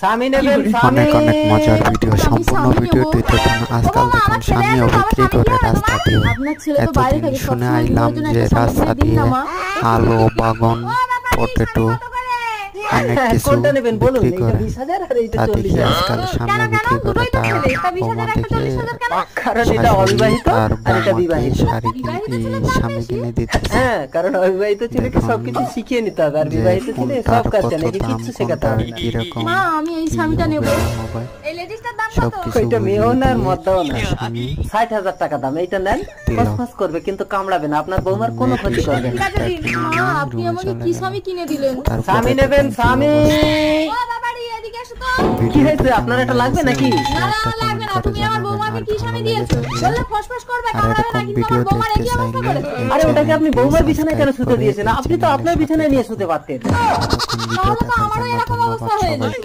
স্বামী নেবেন স্বামী। অনেক অনেক মজার ভিডিও, সম্পূর্ণ ভিডিওটি দেখুন। আজকাল দেখুন স্বামীও বিক্রি করে রাস্তা দিয়ে। এতদিন শুনে আইলাম যে রাস্তা দিয়ে আলু, বাগন, পটেটো অনেক কিছু বিক্রি করে। তা দেখি আজকাল স্বামী বিক্রি করে তার বৌমাটিকে আর বৌমাকে শাড়ি স্বামী কিনে দিতেছে। হ্যাঁ, কারণ অবিবাহিত ছেলেকে সবকিছু শিখিয়ে নিতে হবে, আর বিবাহিত ছেলে সব কাজ জানে, একে কিচ্ছু শেখাতে হবে না। কিরকম মা আমি এই স্বামীটা নেব। এই লেডিসটার দাম কত? এটা মেয়েও না আর মদ্দাও না, ৬০,০০০ টাকা দাম। এইটা নেন, ফসফস করবে কিন্তু কামড়াবে না, আপনার বৌমার কোনো ক্ষতি করবে না। মা আপনি আমাকে কি স্বামী কিনে দিলেন? স্বামী নেবেন স্বামী। ও বাবাড়ি এদিকে এসো তো। কি হয়েছে, আপনার এটা লাগবে নাকি? না না লাগবে না, তুমি আমার বৌমাকে কি স্বামী দিয়েছো? বললে ফসফস করবে, কামড়াবে না, কিন্তু আমার বৌমার এই অবস্থা করে। আরে ওটাকে আপনি বৌমার বিছানায় কেন শুতে দিয়েছেন? আপনি তো আপনার বিছানায় নিয়ে শুতে পারতেন। তাহলে তো আমারও এরকম অবস্থা হয়ে যাবে।